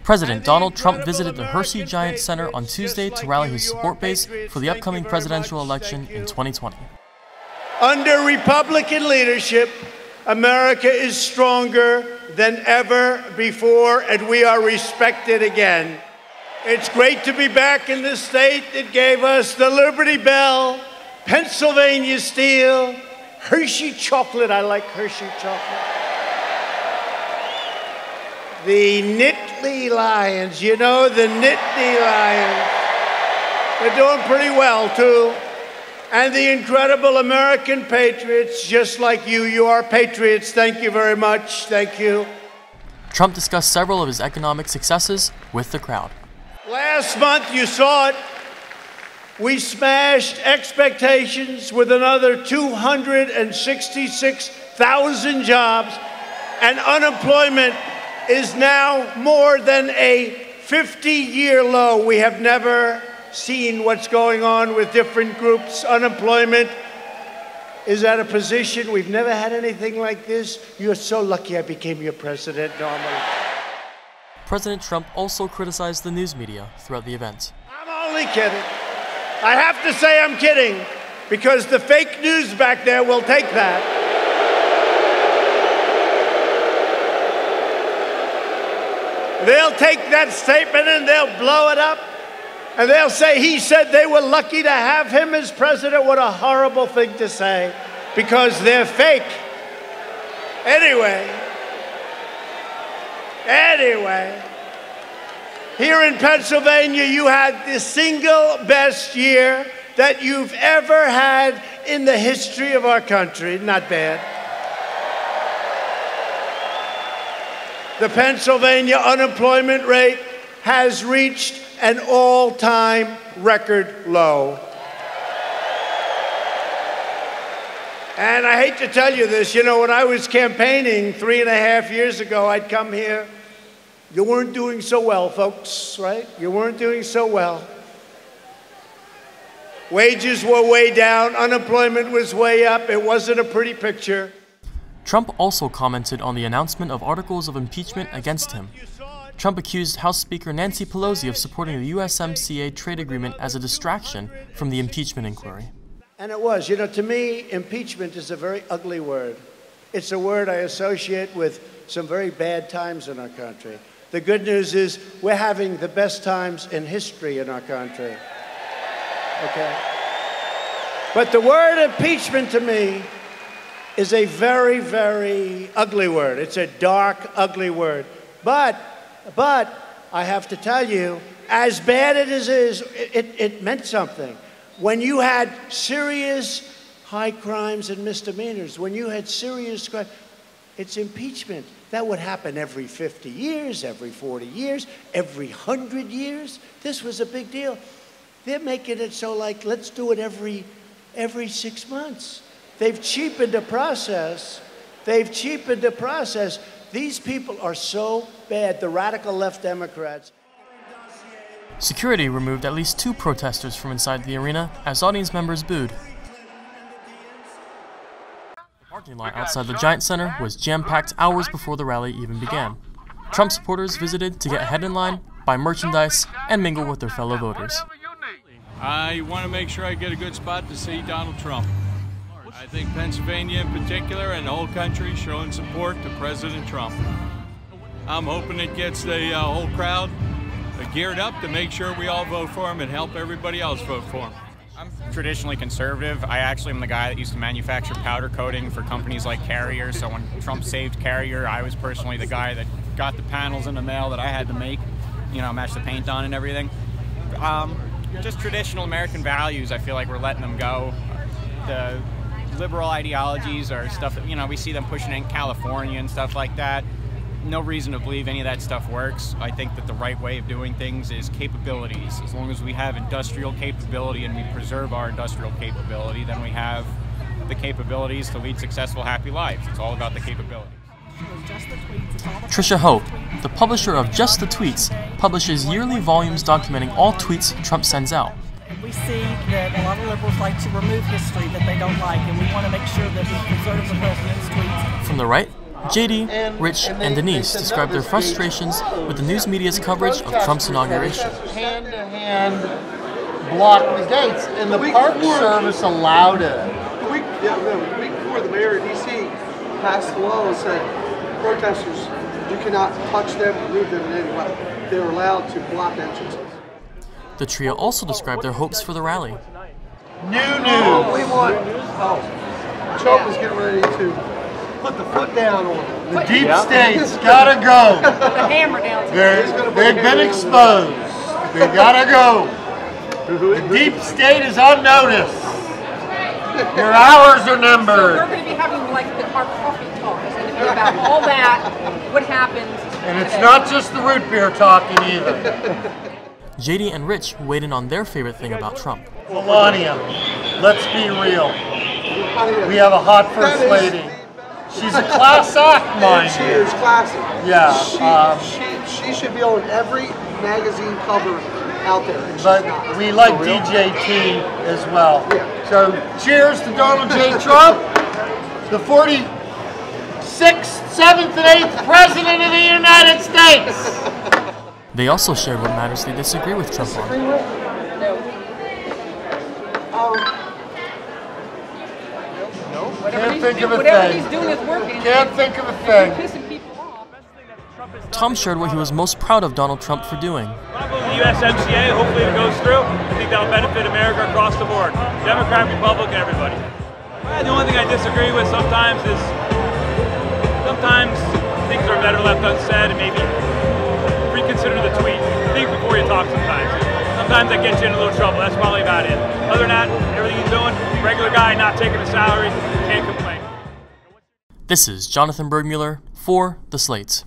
President Donald Trump visited the Hershey Giant Center on Tuesday to rally his support base for the upcoming presidential election in 2020. Under Republican leadership, America is stronger than ever before, and we are respected again. It's great to be back in the state that gave us the Liberty Bell, Pennsylvania Steel, Hershey chocolate. I like Hershey chocolate. The Nittany Lions, you know, the Nittany Lions. They're doing pretty well, too. And the incredible American patriots, just like you. You are patriots. Thank you very much. Thank you. Trump discussed several of his economic successes with the crowd. Last month, you saw it. We smashed expectations with another 266,000 jobs, and unemployment is now more than a 50-year low. We have never seen what's going on with different groups. Unemployment is at a position we've never had anything like this. You're so lucky I became your president normally. President Trump also criticized the news media throughout the event. I'm only kidding. I have to say I'm kidding, because the fake news back there will take that. They'll take that statement and they'll blow it up, and they'll say he said they were lucky to have him as president. What a horrible thing to say, because they're fake. Anyway, here in Pennsylvania, you had the single best year that you've ever had in the history of our country. Not bad. The Pennsylvania unemployment rate has reached an all-time record low. And I hate to tell you this, you know, when I was campaigning 3.5 years ago, I'd come here. You weren't doing so well, folks, right? You weren't doing so well. Wages were way down, unemployment was way up, it wasn't a pretty picture. Trump also commented on the announcement of articles of impeachment against him. Trump accused House Speaker Nancy Pelosi of supporting the USMCA trade agreement as a distraction from the impeachment inquiry. And it was. You know, to me, impeachment is a very ugly word. It's a word I associate with some very bad times in our country. The good news is we're having the best times in history in our country. Okay? But the word impeachment to me is a very, very ugly word. It's a dark, ugly word. But I have to tell you, as bad as it is, it meant something. When you had serious high crimes and misdemeanors, when you had serious crimes, it's impeachment. That would happen every 50 years, every 40 years, every 100 years. This was a big deal. They're making it so like, let's do it every 6 months. They've cheapened the process. They've cheapened the process. These people are so bad, the radical left Democrats. Security removed at least 2 protesters from inside the arena as audience members booed. The parking lot outside the Giant Center was jam-packed hours before the rally even began. Trump supporters visited to get ahead in line, buy merchandise, and mingle with their fellow voters. I want to make sure I get a good spot to see Donald Trump. I think Pennsylvania in particular and the whole country showing support to President Trump. I'm hoping it gets the whole crowd geared up to make sure we all vote for him and help everybody else vote for him. I'm traditionally conservative. I actually am the guy that used to manufacture powder coating for companies like Carrier. So when Trump saved Carrier, I was personally the guy that got the panels in the mail that I had to make, you know, match the paint on and everything. Just traditional American values, I feel like we're letting them go. The liberal ideologies are stuff that, you know, we see them pushing in California and stuff like that. No reason to believe any of that stuff works. I think that the right way of doing things is capabilities. As long as we have industrial capability and we preserve our industrial capability, then we have the capabilities to lead successful, happy lives. It's all about the capabilities. Tricia Hope, the publisher of Just the Tweets, publishes yearly volumes documenting all tweets Trump sends out. We see that a lot of liberals like to remove history that they don't like, and we want to make sure that we preserve the president's tweets. From the right, JD, Rich, and Denise described their frustrations with the news media's coverage of Trump's inauguration. Hand-to-hand block the gates, and the Park Service allowed it. The week before, the mayor of D.C. passed the law and said, protesters, you cannot touch them or move them in any way. They were allowed to block entrances. The trio also described their hopes for the rally. New news. We want. Trump is getting ready to put the foot down on them. The deep state's gotta go. The hammer down. They've been exposed. They gotta go. The deep state is on notice. Their hours are So numbered. we're going to be having like our coffee talk and about all that, what happened. And it's not just the root beer talking either. JD and Rich weighed in on their favorite thing about Trump. Melania, let's be real. We have a hot first lady. She's a class act, mind She you. is classy. Yeah. She should be on every magazine cover out there. And she's But not. we like DJT as well. Yeah. So cheers to Donald J. Trump, the 46th, 7th, and 8th President of the United States. They also shared what matters they disagree with Trump on. Can't think of a Whatever thing. he's doing is working. Can't think of a thing. Pissing people off. Tom shared what he was most proud of Donald Trump for doing. Probably the USMCA, hopefully it goes through. I think that'll benefit America across the board. Democrat, Republican, everybody. The only thing I disagree with sometimes is things are better left unsaid and maybe reconsider the tweet. Think before you talk sometimes. Sometimes that gets you in a little trouble. That's probably about it. Other than that, everything he's doing, regular guy, not taking a salary, can't complain. This is Jonathan Bergmuller for The Slate.